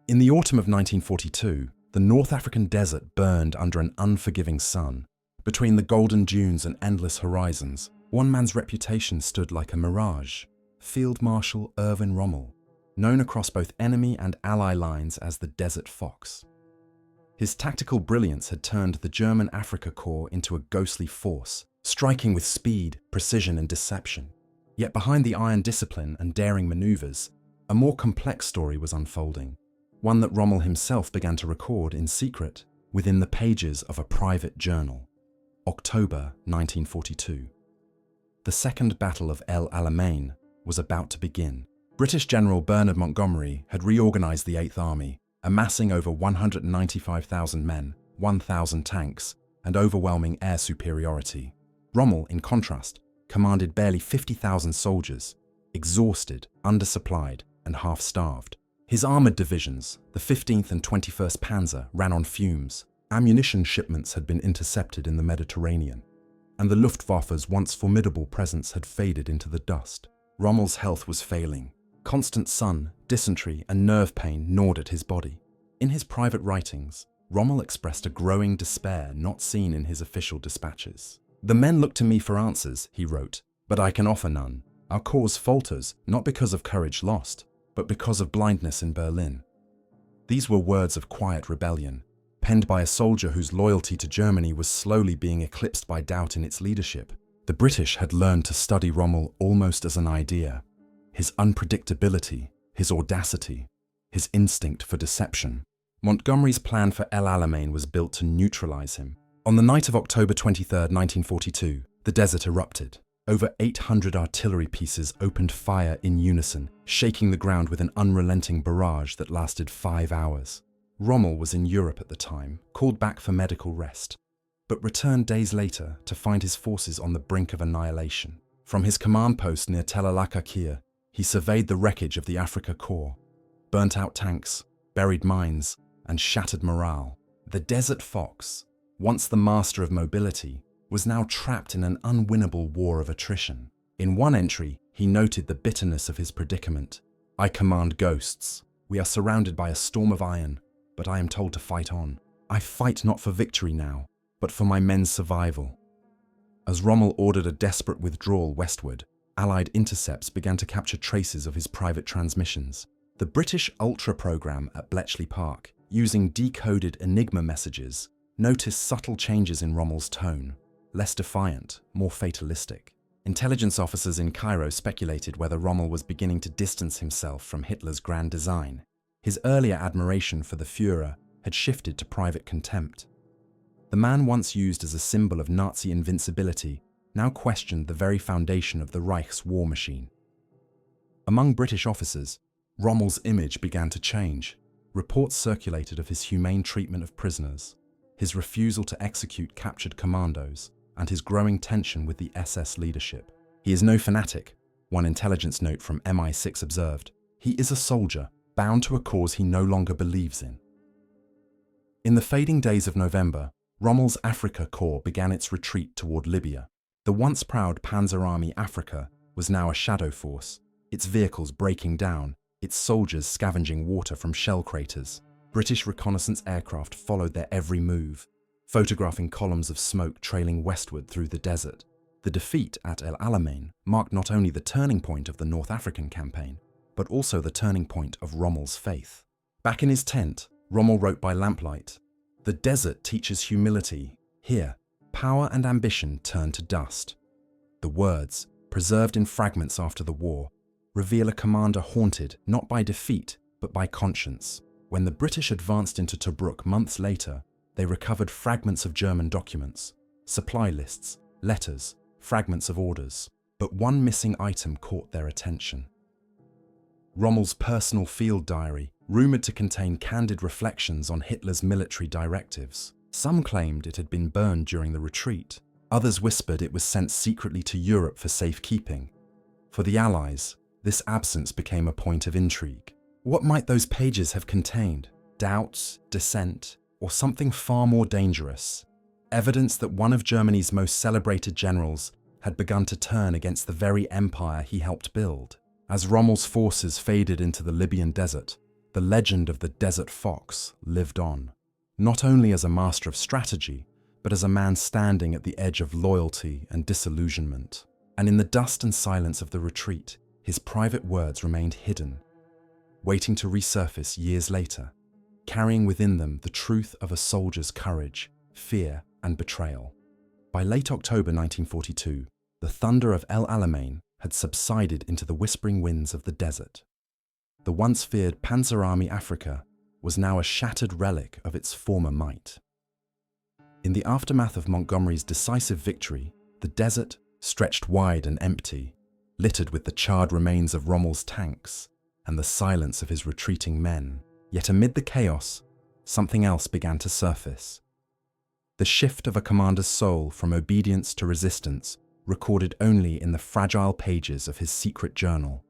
In the autumn of 1942, the North African desert burned under an unforgiving sun. Between the golden dunes and endless horizons, one man's reputation stood like a mirage: Field Marshal Erwin Rommel, known across both enemy and ally lines as the Desert Fox. His tactical brilliance had turned the German Afrika Korps into a ghostly force, striking with speed, precision, and deception. Yet behind the iron discipline and daring maneuvers, a more complex story was unfolding, one that Rommel himself began to record in secret within the pages of a private journal. October 1942. The Second Battle of El Alamein was about to begin. British General Bernard Montgomery had reorganized the Eighth Army, amassing over 195,000 men, 1,000 tanks, and overwhelming air superiority. Rommel, in contrast, commanded barely 50,000 soldiers, exhausted, undersupplied, and half-starved. His armoured divisions, the 15th and 21st Panzer, ran on fumes. Ammunition shipments had been intercepted in the Mediterranean, and the Luftwaffe's once formidable presence had faded into the dust. Rommel's health was failing. Constant sun, dysentery, and nerve pain gnawed at his body. In his private writings, Rommel expressed a growing despair not seen in his official dispatches. "The men look to me for answers," he wrote, "but I can offer none. Our cause falters, not because of courage lost, but because of blindness in Berlin." These were words of quiet rebellion, penned by a soldier whose loyalty to Germany was slowly being eclipsed by doubt in its leadership. The British had learned to study Rommel almost as an idea. His unpredictability, his audacity, his instinct for deception. Montgomery's plan for El Alamein was built to neutralize him. On the night of October 23, 1942, the desert erupted. Over 800 artillery pieces opened fire in unison, shaking the ground with an unrelenting barrage that lasted 5 hours. Rommel was in Europe at the time, called back for medical rest, but returned days later to find his forces on the brink of annihilation. From his command post near Tel el-Akakir, he surveyed the wreckage of the Afrika Korps, burnt-out tanks, buried mines, and shattered morale. The Desert Fox, once the master of mobility, was now trapped in an unwinnable war of attrition. In one entry, he noted the bitterness of his predicament. "I command ghosts. We are surrounded by a storm of iron, but I am told to fight on. I fight not for victory now, but for my men's survival." As Rommel ordered a desperate withdrawal westward, Allied intercepts began to capture traces of his private transmissions. The British Ultra program at Bletchley Park, using decoded Enigma messages, noticed subtle changes in Rommel's tone, less defiant, more fatalistic. Intelligence officers in Cairo speculated whether Rommel was beginning to distance himself from Hitler's grand design. His earlier admiration for the Führer had shifted to private contempt. The man once used as a symbol of Nazi invincibility now questioned the very foundation of the Reich's war machine. Among British officers, Rommel's image began to change. Reports circulated of his humane treatment of prisoners, his refusal to execute captured commandos, and his growing tension with the SS leadership. "He is no fanatic," one intelligence note from MI6 observed. "He is a soldier, bound to a cause he no longer believes in." In the fading days of November, Rommel's Afrika Korps began its retreat toward Libya. The once proud Panzer Army Africa was now a shadow force, its vehicles breaking down, its soldiers scavenging water from shell craters. British reconnaissance aircraft followed their every move, photographing columns of smoke trailing westward through the desert. The defeat at El Alamein marked not only the turning point of the North African campaign, but also the turning point of Rommel's faith. Back in his tent, Rommel wrote by lamplight, "The desert teaches humility. Here, power and ambition turn to dust." The words, preserved in fragments after the war, reveal a commander haunted not by defeat, but by conscience. When the British advanced into Tobruk months later, they recovered fragments of German documents, supply lists, letters, fragments of orders. But one missing item caught their attention. Rommel's personal field diary, rumoured to contain candid reflections on Hitler's military directives. Some claimed it had been burned during the retreat. Others whispered it was sent secretly to Europe for safekeeping. For the Allies, this absence became a point of intrigue. What might those pages have contained? Doubts, dissent, or something far more dangerous? Evidence that one of Germany's most celebrated generals had begun to turn against the very empire he helped build. As Rommel's forces faded into the Libyan desert, the legend of the Desert Fox lived on, not only as a master of strategy, but as a man standing at the edge of loyalty and disillusionment. And in the dust and silence of the retreat, his private words remained hidden, waiting to resurface years later, carrying within them the truth of a soldier's courage, fear, and betrayal. By late October 1942, the thunder of El Alamein had subsided into the whispering winds of the desert. The once feared Panzer Army Africa was now a shattered relic of its former might. In the aftermath of Montgomery's decisive victory, the desert, stretched wide and empty, littered with the charred remains of Rommel's tanks and the silence of his retreating men. Yet amid the chaos, something else began to surface. The shift of a commander's soul from obedience to resistance, recorded only in the fragile pages of his secret journal.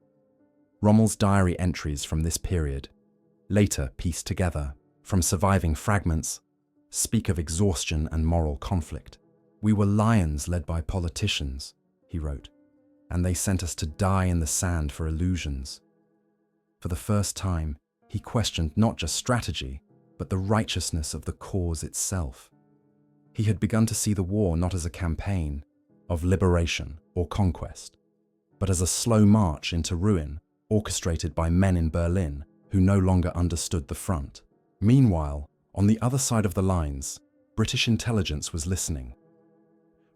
Rommel's diary entries from this period, later pieced together from surviving fragments, speak of exhaustion and moral conflict. "We were lions led by politicians," he wrote, "and they sent us to die in the sand for illusions." For the first time, he questioned not just strategy, but the righteousness of the cause itself. He had begun to see the war not as a campaign of liberation or conquest, but as a slow march into ruin orchestrated by men in Berlin who no longer understood the front. Meanwhile, on the other side of the lines, British intelligence was listening.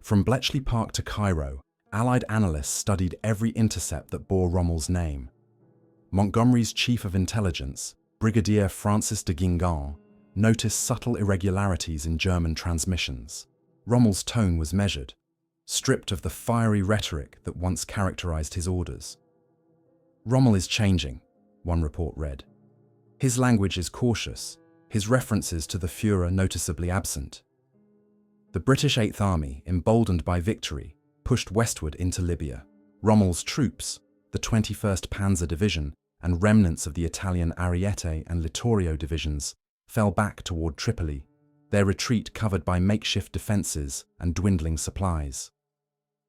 From Bletchley Park to Cairo, Allied analysts studied every intercept that bore Rommel's name. Montgomery's chief of intelligence, Brigadier Francis de Guingamp, noticed subtle irregularities in German transmissions. Rommel's tone was measured, stripped of the fiery rhetoric that once characterized his orders. "Rommel is changing," one report read. "His language is cautious, his references to the Führer noticeably absent." The British Eighth Army, emboldened by victory, pushed westward into Libya. Rommel's troops, the 21st Panzer Division, and remnants of the Italian Ariete and Littorio divisions, fell back toward Tripoli, their retreat covered by makeshift defences and dwindling supplies.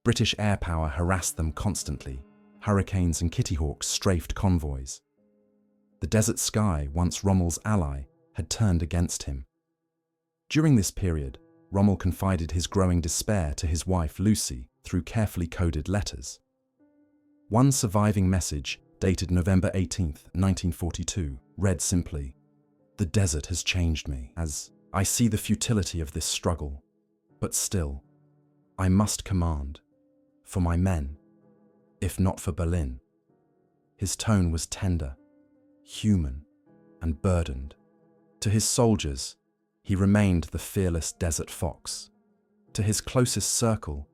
British air power harassed them constantly. Hurricanes and Kittyhawks strafed convoys. The desert sky, once Rommel's ally, had turned against him. During this period, Rommel confided his growing despair to his wife Lucy through carefully coded letters. One surviving message, dated November 18, 1942, read simply, "The desert has changed me, as I see the futility of this struggle, but still, I must command, for my men, if not for Berlin." His tone was tender, human, and burdened. To his soldiers, he remained the fearless desert fox. To his closest circle,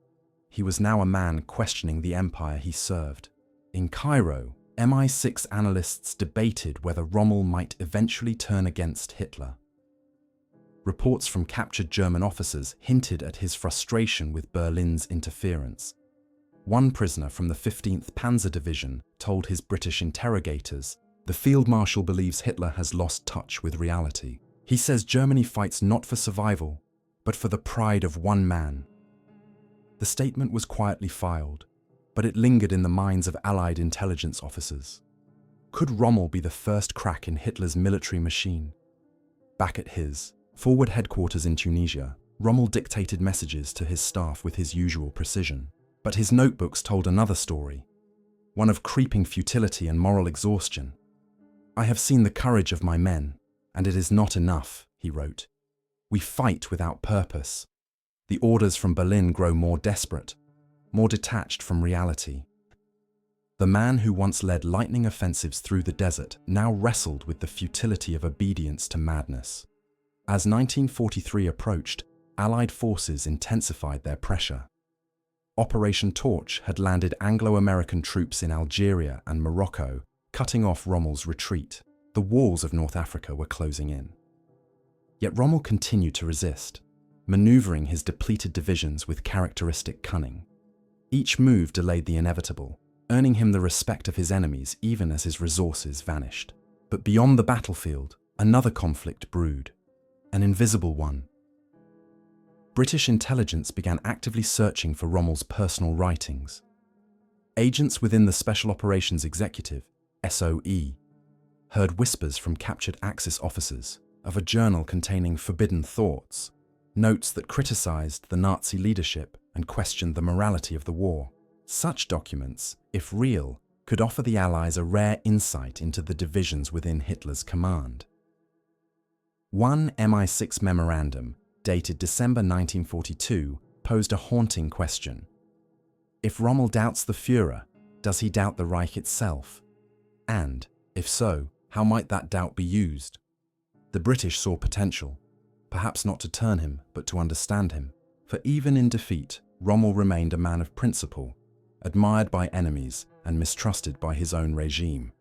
he was now a man questioning the empire he served. In Cairo, MI6 analysts debated whether Rommel might eventually turn against Hitler. Reports from captured German officers hinted at his frustration with Berlin's interference. One prisoner from the 15th Panzer Division told his British interrogators, "The Field Marshal believes Hitler has lost touch with reality. He says Germany fights not for survival, but for the pride of one man." The statement was quietly filed, but it lingered in the minds of Allied intelligence officers. Could Rommel be the first crack in Hitler's military machine? Back at his forward headquarters in Tunisia, Rommel dictated messages to his staff with his usual precision. But his notebooks told another story, one of creeping futility and moral exhaustion. "I have seen the courage of my men, and it is not enough," he wrote. "We fight without purpose. The orders from Berlin grow more desperate, more detached from reality." The man who once led lightning offensives through the desert now wrestled with the futility of obedience to madness. As 1943 approached, Allied forces intensified their pressure. Operation Torch had landed Anglo-American troops in Algeria and Morocco, cutting off Rommel's retreat. The walls of North Africa were closing in. Yet Rommel continued to resist, maneuvering his depleted divisions with characteristic cunning. Each move delayed the inevitable, earning him the respect of his enemies even as his resources vanished. But beyond the battlefield, another conflict brewed, an invisible one. British intelligence began actively searching for Rommel's personal writings. Agents within the Special Operations Executive, SOE, heard whispers from captured Axis officers of a journal containing forbidden thoughts, notes that criticized the Nazi leadership and questioned the morality of the war. Such documents, if real, could offer the Allies a rare insight into the divisions within Hitler's command. One MI6 memorandum, dated December 1942, posed a haunting question. If Rommel doubts the Führer, does he doubt the Reich itself? And, if so, how might that doubt be used? The British saw potential, perhaps not to turn him, but to understand him. For even in defeat, Rommel remained a man of principle, admired by enemies and mistrusted by his own regime.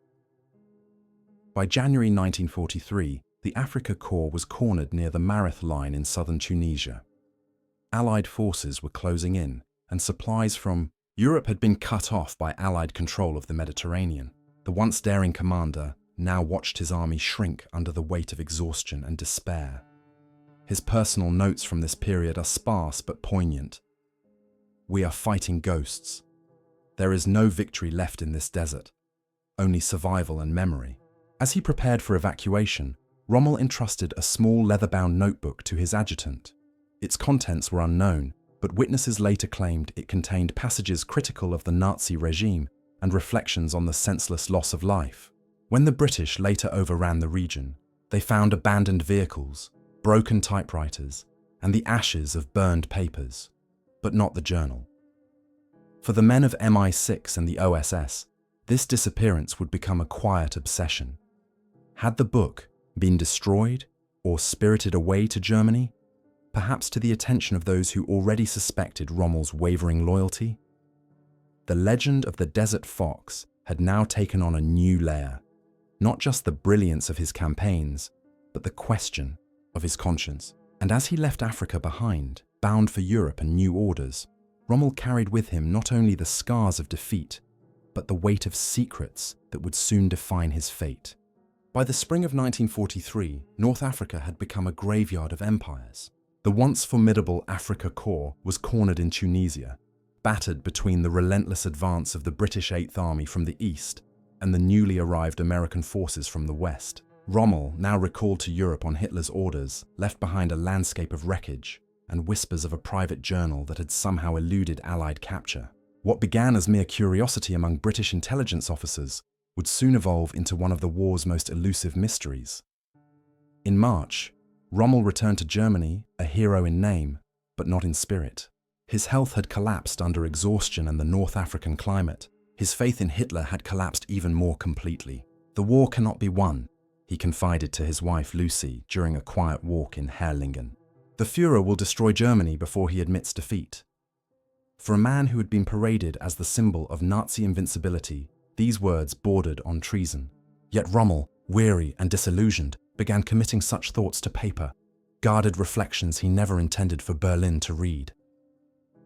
By January 1943, the Afrika Korps was cornered near the Mareth line in southern Tunisia. Allied forces were closing in, and supplies from Europe had been cut off by Allied control of the Mediterranean. The once daring commander now watched his army shrink under the weight of exhaustion and despair. His personal notes from this period are sparse but poignant. "We are fighting ghosts. There is no victory left in this desert, only survival and memory." As he prepared for evacuation, Rommel entrusted a small leather-bound notebook to his adjutant. Its contents were unknown, but witnesses later claimed it contained passages critical of the Nazi regime and reflections on the senseless loss of life. When the British later overran the region, they found abandoned vehicles, broken typewriters, and the ashes of burned papers, but not the journal. For the men of MI6 and the OSS, this disappearance would become a quiet obsession. Had the book been destroyed or spirited away to Germany, perhaps to the attention of those who already suspected Rommel's wavering loyalty? The legend of the Desert Fox had now taken on a new layer, not just the brilliance of his campaigns, but the question of his conscience. And as he left Africa behind, bound for Europe and new orders, Rommel carried with him not only the scars of defeat, but the weight of secrets that would soon define his fate. By the spring of 1943, North Africa had become a graveyard of empires. The once formidable Afrika Korps was cornered in Tunisia, battered between the relentless advance of the British 8th Army from the east and the newly arrived American forces from the west. Rommel, now recalled to Europe on Hitler's orders, left behind a landscape of wreckage and whispers of a private journal that had somehow eluded Allied capture. What began as mere curiosity among British intelligence officers would soon evolve into one of the war's most elusive mysteries. In March, Rommel returned to Germany, a hero in name, but not in spirit. His health had collapsed under exhaustion and the North African climate. His faith in Hitler had collapsed even more completely. "The war cannot be won," he confided to his wife Lucy during a quiet walk in Herrlingen. "The Führer will destroy Germany before he admits defeat." For a man who had been paraded as the symbol of Nazi invincibility, these words bordered on treason. Yet Rommel, weary and disillusioned, began committing such thoughts to paper, guarded reflections he never intended for Berlin to read.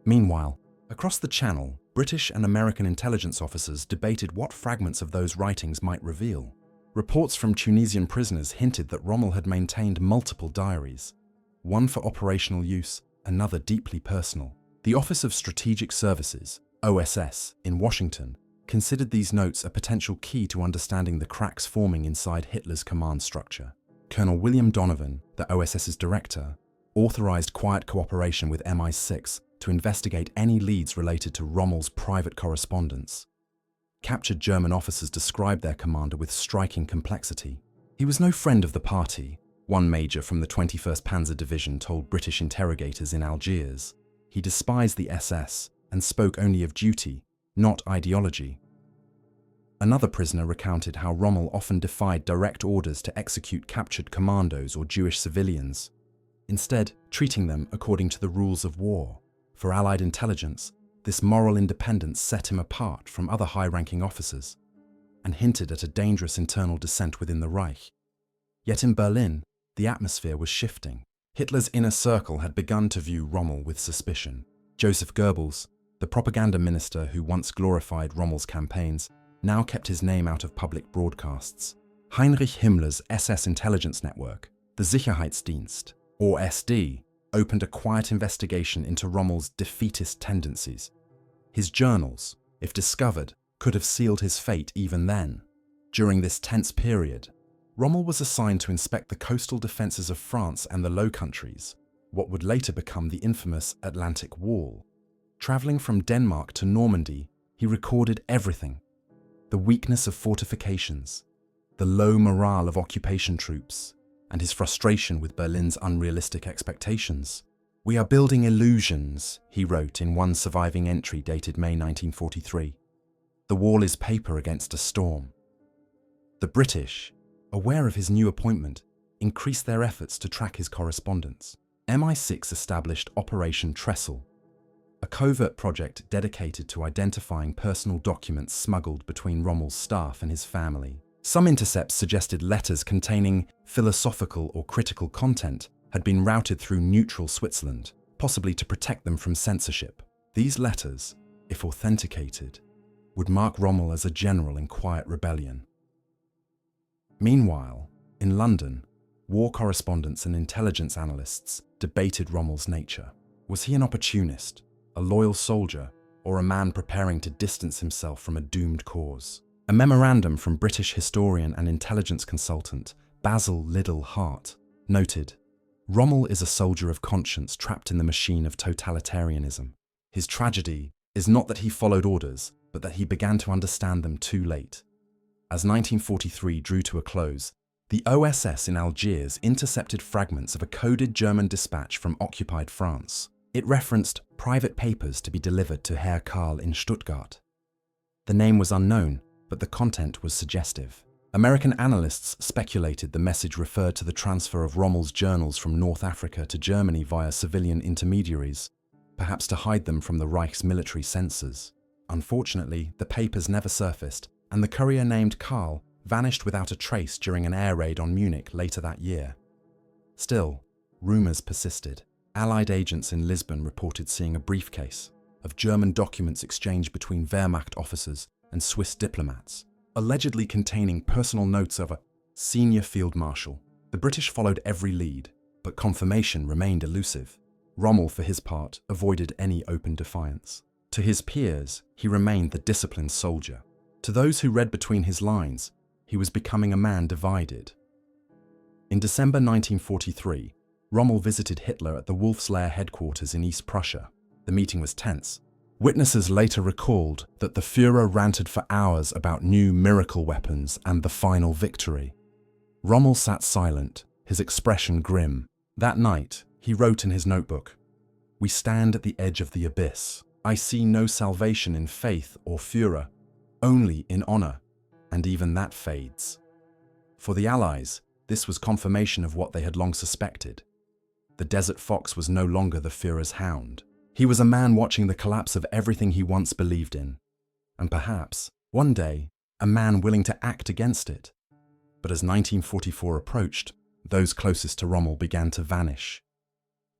Meanwhile, across the Channel, British and American intelligence officers debated what fragments of those writings might reveal. Reports from Tunisian prisoners hinted that Rommel had maintained multiple diaries, one for operational use, another deeply personal. The Office of Strategic Services, OSS, in Washington, considered these notes a potential key to understanding the cracks forming inside Hitler's command structure. Colonel William Donovan, the OSS's director, authorized quiet cooperation with MI6 to investigate any leads related to Rommel's private correspondence. Captured German officers described their commander with striking complexity. "He was no friend of the party," one major from the 21st Panzer Division told British interrogators in Algiers. "He despised the SS and spoke only of duty, not ideology." Another prisoner recounted how Rommel often defied direct orders to execute captured commandos or Jewish civilians, instead treating them according to the rules of war. For Allied intelligence, this moral independence set him apart from other high-ranking officers and hinted at a dangerous internal dissent within the Reich. Yet in Berlin, the atmosphere was shifting. Hitler's inner circle had begun to view Rommel with suspicion. Joseph Goebbels, the propaganda minister who once glorified Rommel's campaigns, now kept his name out of public broadcasts. Heinrich Himmler's SS intelligence network, the Sicherheitsdienst, or SD, opened a quiet investigation into Rommel's defeatist tendencies. His journals, if discovered, could have sealed his fate even then. During this tense period, Rommel was assigned to inspect the coastal defences of France and the Low Countries, what would later become the infamous Atlantic Wall. Travelling from Denmark to Normandy, he recorded everything: the weakness of fortifications, the low morale of occupation troops, and his frustration with Berlin's unrealistic expectations. "We are building illusions," he wrote in one surviving entry dated May 1943. "The wall is paper against a storm." The British, aware of his new appointment, increased their efforts to track his correspondence. MI6 established Operation Trestle, a covert project dedicated to identifying personal documents smuggled between Rommel's staff and his family. Some intercepts suggested letters containing philosophical or critical content had been routed through neutral Switzerland, possibly to protect them from censorship. These letters, if authenticated, would mark Rommel as a general in quiet rebellion. Meanwhile, in London, war correspondents and intelligence analysts debated Rommel's nature. Was he an opportunist, a loyal soldier, or a man preparing to distance himself from a doomed cause? A memorandum from British historian and intelligence consultant Basil Liddell Hart noted, "Rommel is a soldier of conscience trapped in the machine of totalitarianism. His tragedy is not that he followed orders, but that he began to understand them too late." As 1943 drew to a close, the OSS in Algiers intercepted fragments of a coded German dispatch from occupied France. It referenced private papers to be delivered to Herr Karl in Stuttgart. The name was unknown, but the content was suggestive. American analysts speculated the message referred to the transfer of Rommel's journals from North Africa to Germany via civilian intermediaries, perhaps to hide them from the Reich's military censors. Unfortunately, the papers never surfaced, and the courier named Karl vanished without a trace during an air raid on Munich later that year. Still, rumours persisted. Allied agents in Lisbon reported seeing a briefcase of German documents exchanged between Wehrmacht officers and Swiss diplomats, allegedly containing personal notes of a senior field marshal. The British followed every lead, but confirmation remained elusive. Rommel, for his part, avoided any open defiance. To his peers, he remained the disciplined soldier. To those who read between his lines, he was becoming a man divided. In December 1943, Rommel visited Hitler at the Wolfslayer headquarters in East Prussia. The meeting was tense. Witnesses later recalled that the Führer ranted for hours about new miracle weapons and the final victory. Rommel sat silent, his expression grim. That night, he wrote in his notebook, "We stand at the edge of the abyss. I see no salvation in faith or Führer, only in honor, and even that fades." For the Allies, this was confirmation of what they had long suspected. The Desert Fox was no longer the Führer's hound. He was a man watching the collapse of everything he once believed in. And perhaps, one day, a man willing to act against it. But as 1944 approached, those closest to Rommel began to vanish.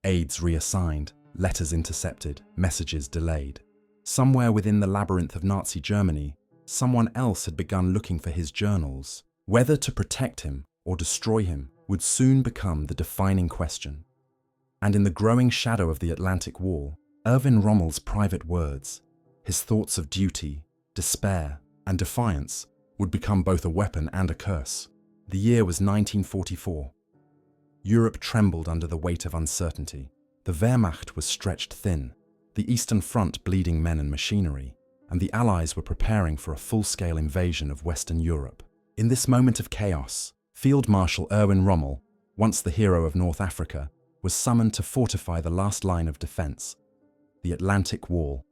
Aides reassigned, letters intercepted, messages delayed. Somewhere within the labyrinth of Nazi Germany, someone else had begun looking for his journals. Whether to protect him or destroy him would soon become the defining question. And in the growing shadow of the Atlantic Wall, Erwin Rommel's private words, his thoughts of duty, despair, and defiance would become both a weapon and a curse. The year was 1944. Europe trembled under the weight of uncertainty. The Wehrmacht was stretched thin, the Eastern Front bleeding men and machinery, and the Allies were preparing for a full-scale invasion of Western Europe. In this moment of chaos, Field Marshal Erwin Rommel, once the hero of North Africa, was summoned to fortify the last line of defense, the Atlantic Wall.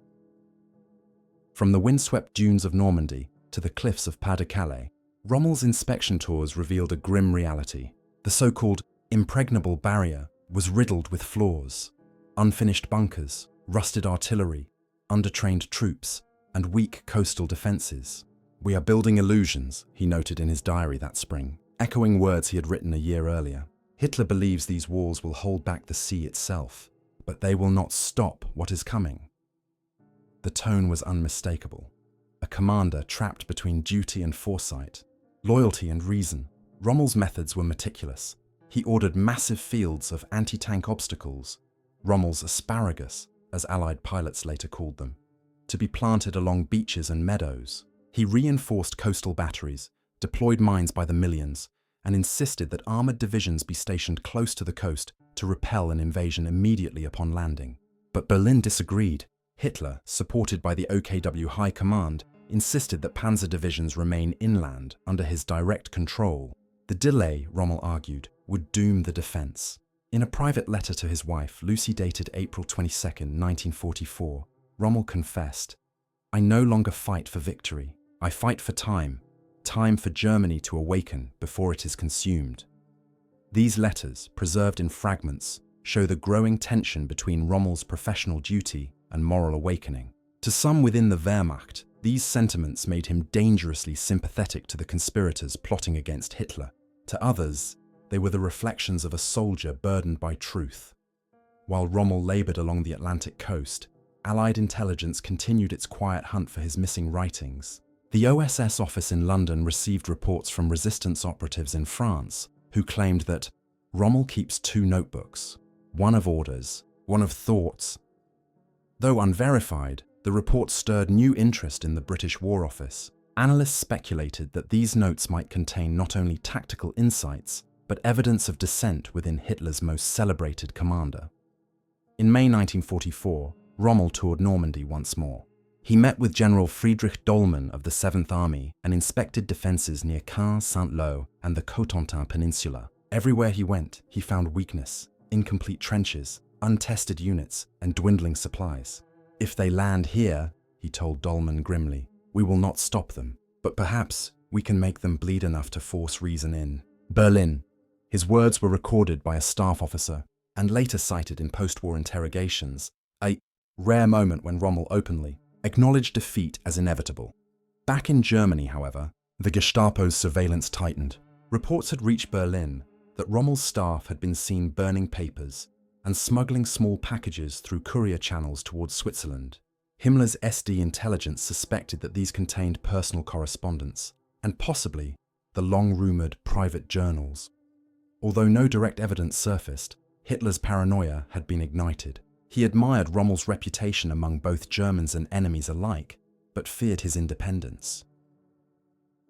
From the windswept dunes of Normandy to the cliffs of Pas-de-Calais, Rommel's inspection tours revealed a grim reality. The so-called impregnable barrier was riddled with flaws, unfinished bunkers, rusted artillery, undertrained troops, and weak coastal defenses. "We are building illusions," he noted in his diary that spring, echoing words he had written a year earlier. Hitler believes these walls will hold back the sea itself, but they will not stop what is coming. The tone was unmistakable. A commander trapped between duty and foresight, loyalty and reason. Rommel's methods were meticulous. He ordered massive fields of anti-tank obstacles, Rommel's asparagus, as Allied pilots later called them, to be planted along beaches and meadows. He reinforced coastal batteries, deployed mines by the millions, and insisted that armored divisions be stationed close to the coast to repel an invasion immediately upon landing. But Berlin disagreed. Hitler, supported by the OKW High Command, insisted that panzer divisions remain inland under his direct control. The delay, Rommel argued, would doom the defense. In a private letter to his wife, Lucy, dated April 22, 1944, Rommel confessed, "I no longer fight for victory. I fight for time. Time for Germany to awaken before it is consumed." These letters, preserved in fragments, show the growing tension between Rommel's professional duty and moral awakening. To some within the Wehrmacht, these sentiments made him dangerously sympathetic to the conspirators plotting against Hitler. To others, they were the reflections of a soldier burdened by truth. While Rommel labored along the Atlantic coast, Allied intelligence continued its quiet hunt for his missing writings. The OSS office in London received reports from resistance operatives in France who claimed that Rommel keeps 2 notebooks, one of orders, one of thoughts. Though unverified, the report stirred new interest in the British War Office. Analysts speculated that these notes might contain not only tactical insights, but evidence of dissent within Hitler's most celebrated commander. In May 1944, Rommel toured Normandy once more. He met with General Friedrich Dollmann of the 7th Army and inspected defences near Caen, Saint-Lô, and the Cotentin Peninsula. Everywhere he went, he found weakness, incomplete trenches, untested units, and dwindling supplies. "If they land here," he told Dollmann grimly, "we will not stop them, but perhaps we can make them bleed enough to force reason in." Berlin. His words were recorded by a staff officer and later cited in post-war interrogations, a rare moment when Rommel openly acknowledged defeat as inevitable. Back in Germany, however, the Gestapo's surveillance tightened. Reports had reached Berlin that Rommel's staff had been seen burning papers and smuggling small packages through courier channels towards Switzerland. Himmler's SD intelligence suspected that these contained personal correspondence, and possibly the long-rumoured private journals. Although no direct evidence surfaced, Hitler's paranoia had been ignited. He admired Rommel's reputation among both Germans and enemies alike, but feared his independence.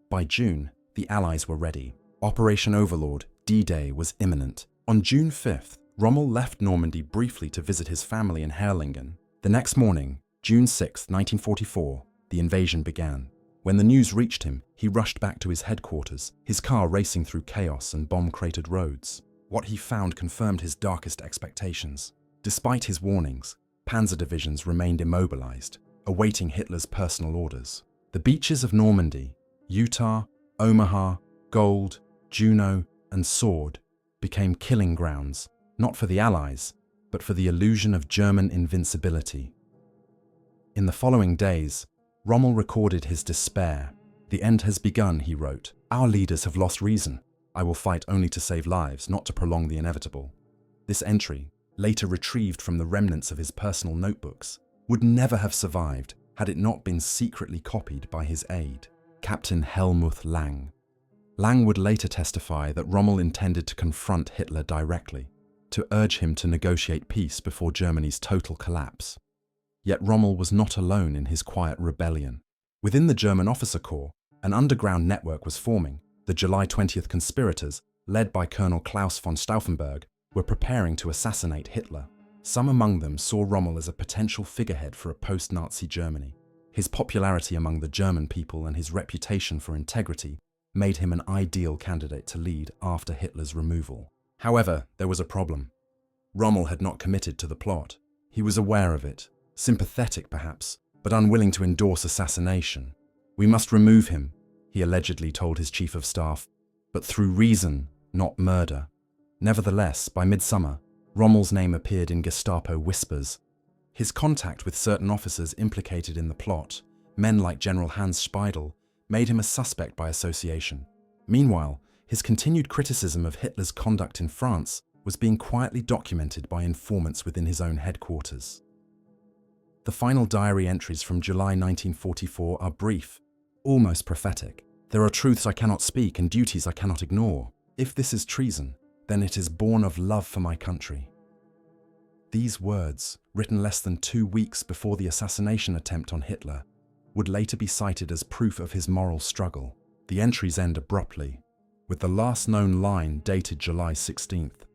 By June, the Allies were ready. Operation Overlord, D-Day, was imminent. On June 5th, Rommel left Normandy briefly to visit his family in Herrlingen. The next morning, June 6, 1944, the invasion began. When the news reached him, he rushed back to his headquarters, his car racing through chaos and bomb-cratered roads. What he found confirmed his darkest expectations. Despite his warnings, panzer divisions remained immobilized, awaiting Hitler's personal orders. The beaches of Normandy, Utah, Omaha, Gold, Juno, and Sword became killing grounds, not for the Allies, but for the illusion of German invincibility. In the following days, Rommel recorded his despair. "The end has begun," he wrote. "Our leaders have lost reason. I will fight only to save lives, not to prolong the inevitable." This entry, later retrieved from the remnants of his personal notebooks, would never have survived had it not been secretly copied by his aide, Captain Helmuth Lang. Lang would later testify that Rommel intended to confront Hitler directly, to urge him to negotiate peace before Germany's total collapse. Yet Rommel was not alone in his quiet rebellion. Within the German officer corps, an underground network was forming. The July 20th conspirators, led by Colonel Klaus von Stauffenberg, were preparing to assassinate Hitler. Some among them saw Rommel as a potential figurehead for a post-Nazi Germany. His popularity among the German people and his reputation for integrity made him an ideal candidate to lead after Hitler's removal. However, there was a problem. Rommel had not committed to the plot. He was aware of it, sympathetic perhaps, but unwilling to endorse assassination. "We must remove him," he allegedly told his chief of staff, "but through reason, not murder." Nevertheless, by midsummer, Rommel's name appeared in Gestapo whispers. His contact with certain officers implicated in the plot, men like General Hans Speidel, made him a suspect by association. Meanwhile, his continued criticism of Hitler's conduct in France was being quietly documented by informants within his own headquarters. The final diary entries from July 1944 are brief, almost prophetic. "There are truths I cannot speak and duties I cannot ignore. If this is treason, then it is born of love for my country." These words, written less than 2 weeks before the assassination attempt on Hitler, would later be cited as proof of his moral struggle. The entries end abruptly, with the last known line dated July 16th.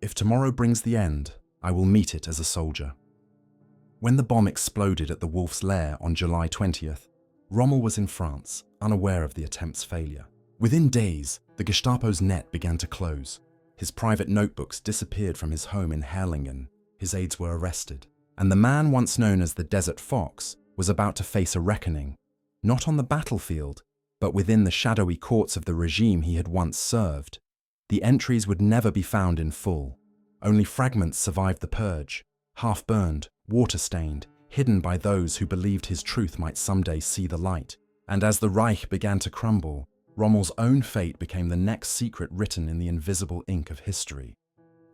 "If tomorrow brings the end, I will meet it as a soldier." When the bomb exploded at the Wolf's Lair on July 20th, Rommel was in France, unaware of the attempt's failure. Within days, the Gestapo's net began to close. His private notebooks disappeared from his home in Herlingen, his aides were arrested, and the man once known as the Desert Fox was about to face a reckoning, not on the battlefield, but within the shadowy courts of the regime he had once served. The entries would never be found in full. Only fragments survived the purge, half-burned, water-stained, hidden by those who believed his truth might someday see the light. And as the Reich began to crumble, Rommel's own fate became the next secret written in the invisible ink of history.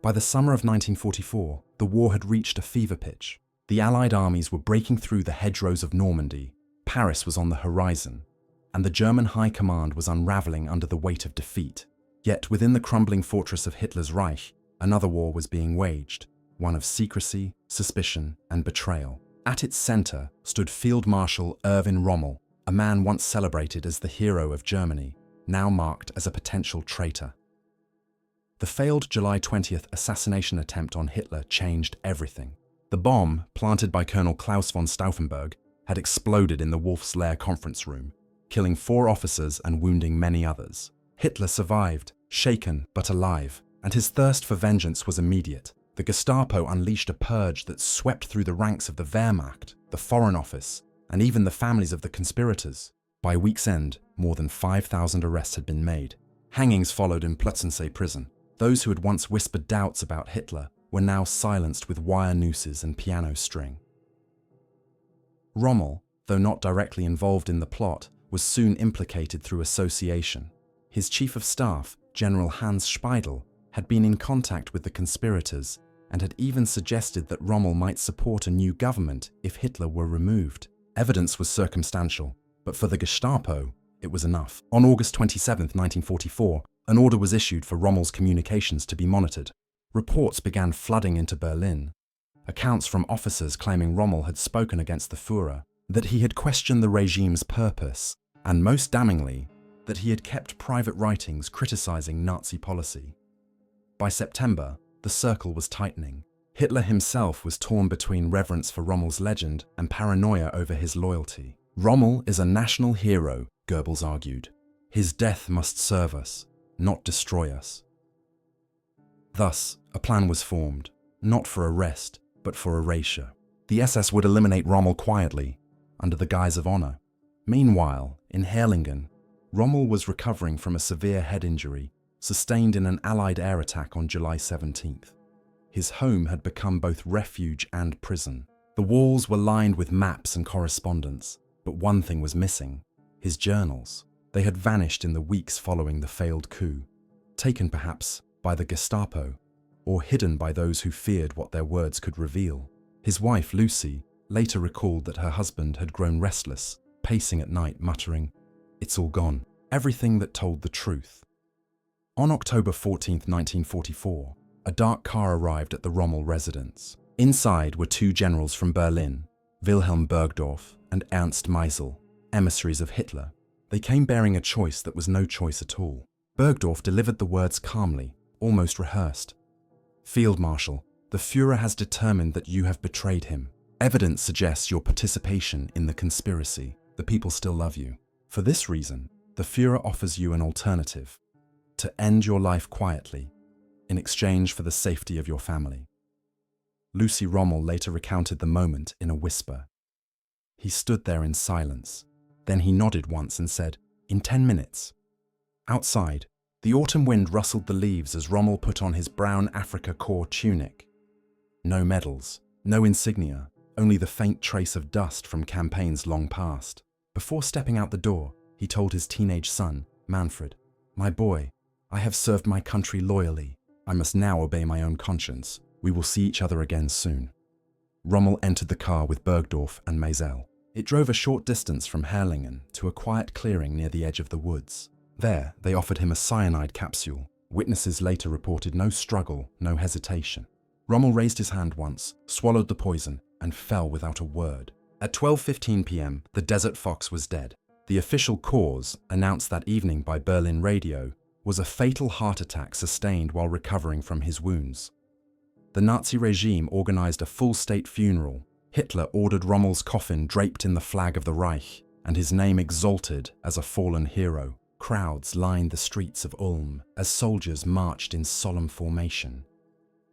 By the summer of 1944, the war had reached a fever pitch. The Allied armies were breaking through the hedgerows of Normandy, Paris was on the horizon, and the German high command was unraveling under the weight of defeat. Yet within the crumbling fortress of Hitler's Reich, another war was being waged, one of secrecy, suspicion, and betrayal. At its center stood Field Marshal Erwin Rommel, a man once celebrated as the hero of Germany, now marked as a potential traitor. The failed July 20th assassination attempt on Hitler changed everything. The bomb, planted by Colonel Klaus von Stauffenberg, had exploded in the Wolf's Lair conference room, killing 4 officers and wounding many others. Hitler survived, shaken but alive, and his thirst for vengeance was immediate. The Gestapo unleashed a purge that swept through the ranks of the Wehrmacht, the Foreign Office, and even the families of the conspirators. By week's end, more than 5,000 arrests had been made. Hangings followed in Plötzensee prison. Those who had once whispered doubts about Hitler were now silenced with wire nooses and piano string. Rommel, though not directly involved in the plot, was soon implicated through association. His chief of staff, General Hans Speidel, had been in contact with the conspirators and had even suggested that Rommel might support a new government if Hitler were removed. Evidence was circumstantial, but for the Gestapo, it was enough. On August 27, 1944, an order was issued for Rommel's communications to be monitored. Reports began flooding into Berlin. Accounts from officers claiming Rommel had spoken against the Führer, that he had questioned the regime's purpose, and most damningly, that he had kept private writings criticizing Nazi policy. By September, the circle was tightening. Hitler himself was torn between reverence for Rommel's legend and paranoia over his loyalty. Rommel is a national hero, Goebbels argued. His death must serve us, not destroy us. Thus, a plan was formed, not for arrest, but for erasure. The SS would eliminate Rommel quietly, under the guise of honor. Meanwhile, in Herlingen, Rommel was recovering from a severe head injury, sustained in an Allied air attack on July 17th. His home had become both refuge and prison. The walls were lined with maps and correspondence, but one thing was missing: his journals. They had vanished in the weeks following the failed coup, taken perhaps by the Gestapo, or hidden by those who feared what their words could reveal. His wife, Lucy, later recalled that her husband had grown restless, pacing at night, muttering, "It's all gone," everything that told the truth. On October 14, 1944, a dark car arrived at the Rommel residence. Inside were 2 generals from Berlin, Wilhelm Burgdorf and Ernst Meisel, emissaries of Hitler. They came bearing a choice that was no choice at all. Burgdorf delivered the words calmly, almost rehearsed. "Field Marshal, the Führer has determined that you have betrayed him. Evidence suggests your participation in the conspiracy. The people still love you. For this reason, the Führer offers you an alternative: to end your life quietly, in exchange for the safety of your family." Lucy Rommel later recounted the moment in a whisper. He stood there in silence. Then he nodded once and said, "In 10 minutes." Outside, the autumn wind rustled the leaves as Rommel put on his brown Africa Corps tunic. No medals, no insignia, only the faint trace of dust from campaigns long past. Before stepping out the door, he told his teenage son, Manfred, "My boy, I have served my country loyally. I must now obey my own conscience. We will see each other again soon." Rommel entered the car with Burgdorf and Meisel. It drove a short distance from Herlingen to a quiet clearing near the edge of the woods. There, they offered him a cyanide capsule. Witnesses later reported no struggle, no hesitation. Rommel raised his hand once, swallowed the poison, and fell without a word. At 12:15 p.m., the Desert Fox was dead. The official cause, announced that evening by Berlin radio, was a fatal heart attack sustained while recovering from his wounds. The Nazi regime organized a full-state funeral. Hitler ordered Rommel's coffin draped in the flag of the Reich and his name exalted as a fallen hero. Crowds lined the streets of Ulm as soldiers marched in solemn formation.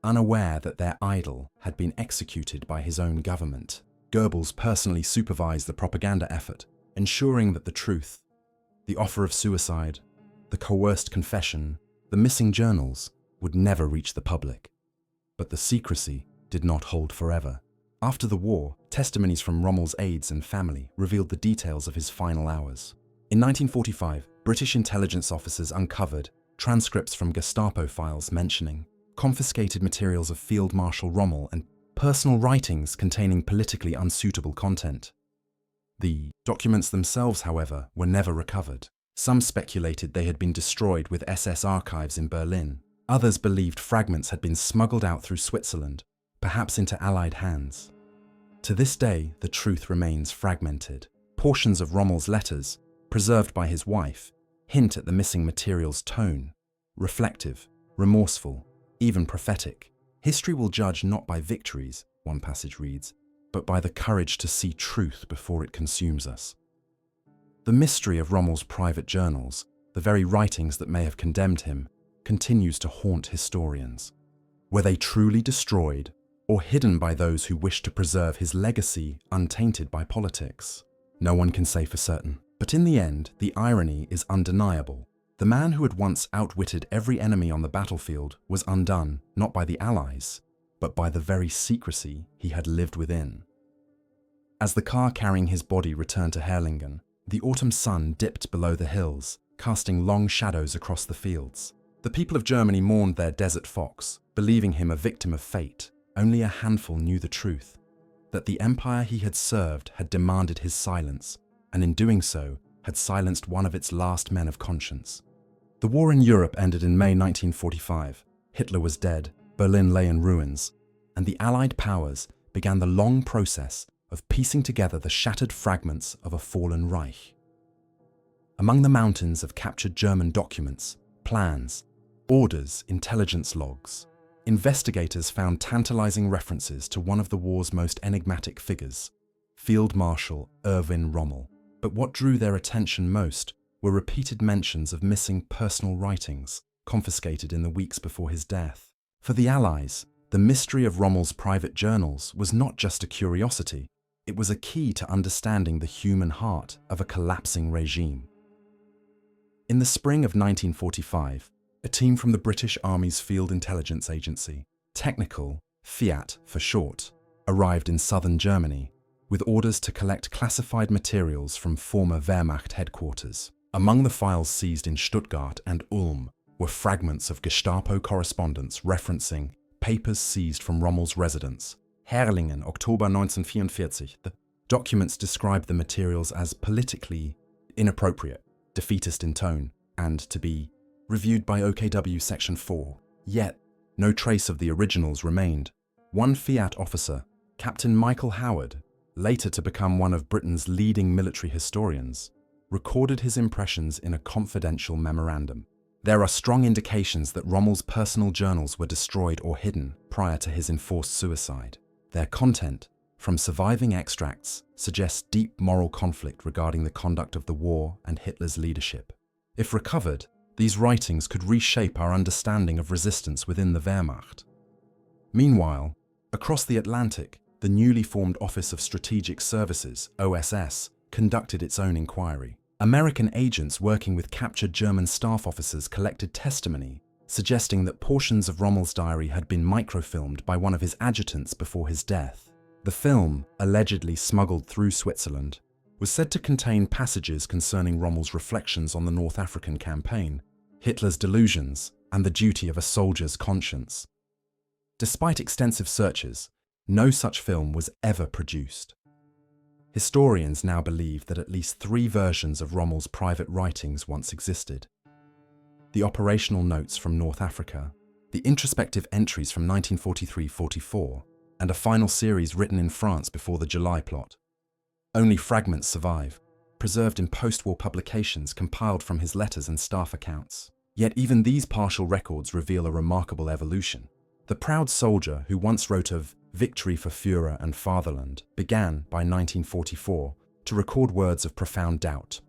Unaware that their idol had been executed by his own government, Goebbels personally supervised the propaganda effort, ensuring that the truth, the offer of suicide, the coerced confession, the missing journals would never reach the public. But the secrecy did not hold forever. After the war, testimonies from Rommel's aides and family revealed the details of his final hours. In 1945, British intelligence officers uncovered transcripts from Gestapo files mentioning confiscated materials of Field Marshal Rommel and personal writings containing politically unsuitable content. The documents themselves, however, were never recovered. Some speculated they had been destroyed with SS archives in Berlin. Others believed fragments had been smuggled out through Switzerland, perhaps into Allied hands. To this day, the truth remains fragmented. Portions of Rommel's letters, preserved by his wife, hint at the missing material's tone: reflective, remorseful, even prophetic. History will judge not by victories, one passage reads, but by the courage to see truth before it consumes us. The mystery of Rommel's private journals, the very writings that may have condemned him, continues to haunt historians. Were they truly destroyed, or hidden by those who wish to preserve his legacy untainted by politics? No one can say for certain. But in the end, the irony is undeniable. The man who had once outwitted every enemy on the battlefield was undone not by the Allies, but by the very secrecy he had lived within. As the car carrying his body returned to Herrlingen, the autumn sun dipped below the hills, casting long shadows across the fields. The people of Germany mourned their desert fox, believing him a victim of fate. Only a handful knew the truth, that the empire he had served had demanded his silence, and in doing so, had silenced one of its last men of conscience. The war in Europe ended in May 1945. Hitler was dead, Berlin lay in ruins, and the Allied powers began the long process of piecing together the shattered fragments of a fallen Reich. Among the mountains of captured German documents, plans, orders, intelligence logs, investigators found tantalizing references to one of the war's most enigmatic figures, Field Marshal Erwin Rommel. But what drew their attention most were repeated mentions of missing personal writings confiscated in the weeks before his death. For the Allies, the mystery of Rommel's private journals was not just a curiosity, it was a key to understanding the human heart of a collapsing regime. In the spring of 1945, a team from the British Army's Field Intelligence Agency, Technical, Fiat for short, arrived in southern Germany with orders to collect classified materials from former Wehrmacht headquarters. Among the files seized in Stuttgart and Ulm were fragments of Gestapo correspondence referencing papers seized from Rommel's residence, Herrlingen, October 1944. The documents described the materials as politically inappropriate, defeatist in tone, and to be reviewed by OKW Section 4. Yet, no trace of the originals remained. One Fiat officer, Captain Michael Howard, later to become one of Britain's leading military historians, recorded his impressions in a confidential memorandum. There are strong indications that Rommel's personal journals were destroyed or hidden prior to his enforced suicide. Their content, from surviving extracts, suggests deep moral conflict regarding the conduct of the war and Hitler's leadership. If recovered, these writings could reshape our understanding of resistance within the Wehrmacht. Meanwhile, across the Atlantic, the newly formed Office of Strategic Services, OSS, conducted its own inquiry. American agents working with captured German staff officers collected testimony, suggesting that portions of Rommel's diary had been microfilmed by one of his adjutants before his death. The film, allegedly smuggled through Switzerland, was said to contain passages concerning Rommel's reflections on the North African campaign, Hitler's delusions, and the duty of a soldier's conscience. Despite extensive searches, no such film was ever produced. Historians now believe that at least 3 versions of Rommel's private writings once existed. The operational notes from North Africa, the introspective entries from 1943-44, and a final series written in France before the July plot. Only fragments survive. preserved in post-war publications compiled from his letters and staff accounts. Yet even these partial records reveal a remarkable evolution. The proud soldier who once wrote of victory for Führer and fatherland began, by 1944, to record words of profound doubt.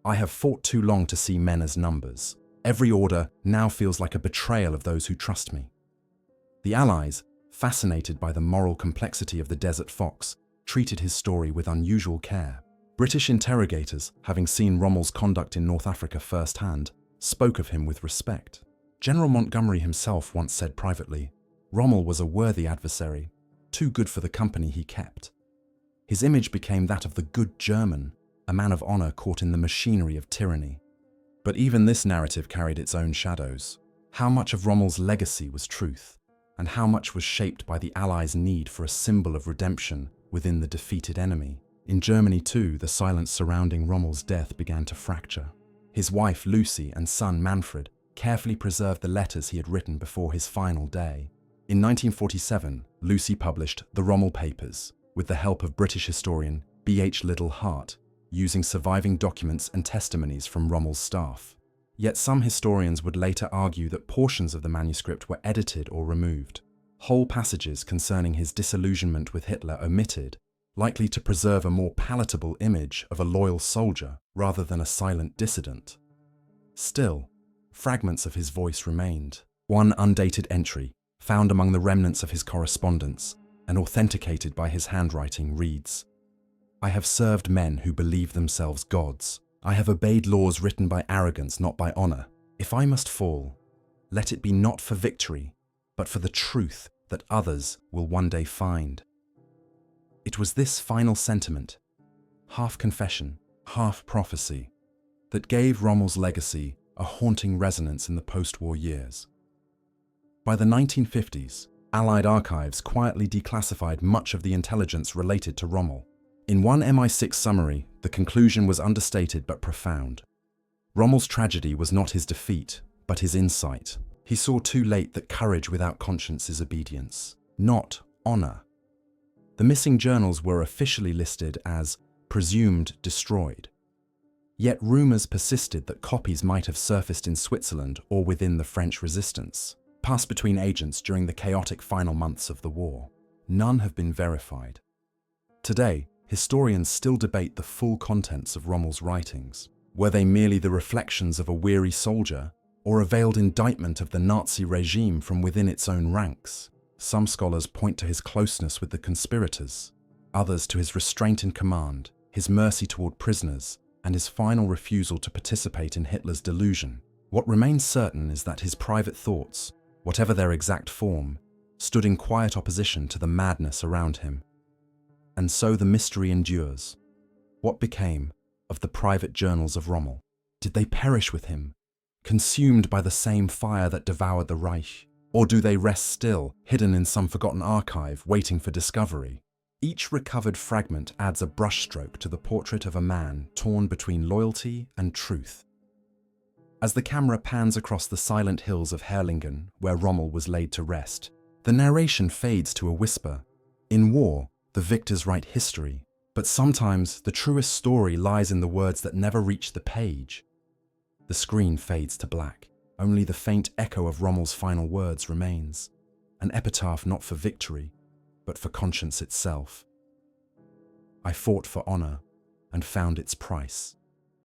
I have fought too long to see men as numbers. Every order now feels like a betrayal of those who trust me. The Allies, fascinated by the moral complexity of the Desert Fox, treated his story with unusual care. British interrogators, having seen Rommel's conduct in North Africa firsthand, spoke of him with respect. General Montgomery himself once said privately, "Rommel was a worthy adversary, too good for the company he kept." His image became that of the good German, a man of honor caught in the machinery of tyranny. But even this narrative carried its own shadows. How much of Rommel's legacy was truth, and how much was shaped by the Allies' need for a symbol of redemption within the defeated enemy? In Germany too, the silence surrounding Rommel's death began to fracture. His wife Lucy and son Manfred carefully preserved the letters he had written before his final day. In 1947, Lucy published The Rommel Papers, with the help of British historian B.H. Liddell Hart, using surviving documents and testimonies from Rommel's staff. Yet some historians would later argue that portions of the manuscript were edited or removed, whole passages concerning his disillusionment with Hitler omitted, likely to preserve a more palatable image of a loyal soldier rather than a silent dissident. Still, fragments of his voice remained. One undated entry, found among the remnants of his correspondence and authenticated by his handwriting, reads, "I have served men who believe themselves gods. I have obeyed laws written by arrogance, not by honor. If I must fall, let it be not for victory, but for the truth that others will one day find." It was this final sentiment, half confession, half prophecy, that gave Rommel's legacy a haunting resonance in the post-war years. By the 1950s, Allied archives quietly declassified much of the intelligence related to Rommel. In one MI6 summary, the conclusion was understated but profound. Rommel's tragedy was not his defeat, but his insight. He saw too late that courage without conscience is obedience, not honor. The missing journals were officially listed as presumed destroyed. Yet rumors persisted that copies might have surfaced in Switzerland or within the French resistance, passed between agents during the chaotic final months of the war. None have been verified. Today, historians still debate the full contents of Rommel's writings. Were they merely the reflections of a weary soldier, or a veiled indictment of the Nazi regime from within its own ranks? Some scholars point to his closeness with the conspirators, others to his restraint in command, his mercy toward prisoners, and his final refusal to participate in Hitler's delusion. What remains certain is that his private thoughts, whatever their exact form, stood in quiet opposition to the madness around him. And so the mystery endures. What became of the private journals of Rommel? Did they perish with him, consumed by the same fire that devoured the Reich? Or do they rest still, hidden in some forgotten archive, waiting for discovery? Each recovered fragment adds a brushstroke to the portrait of a man torn between loyalty and truth. As the camera pans across the silent hills of Herrlingen, where Rommel was laid to rest, the narration fades to a whisper. In war, the victors write history, but sometimes the truest story lies in the words that never reach the page. The screen fades to black. Only the faint echo of Rommel's final words remains, an epitaph not for victory, but for conscience itself. I fought for honor and found its price.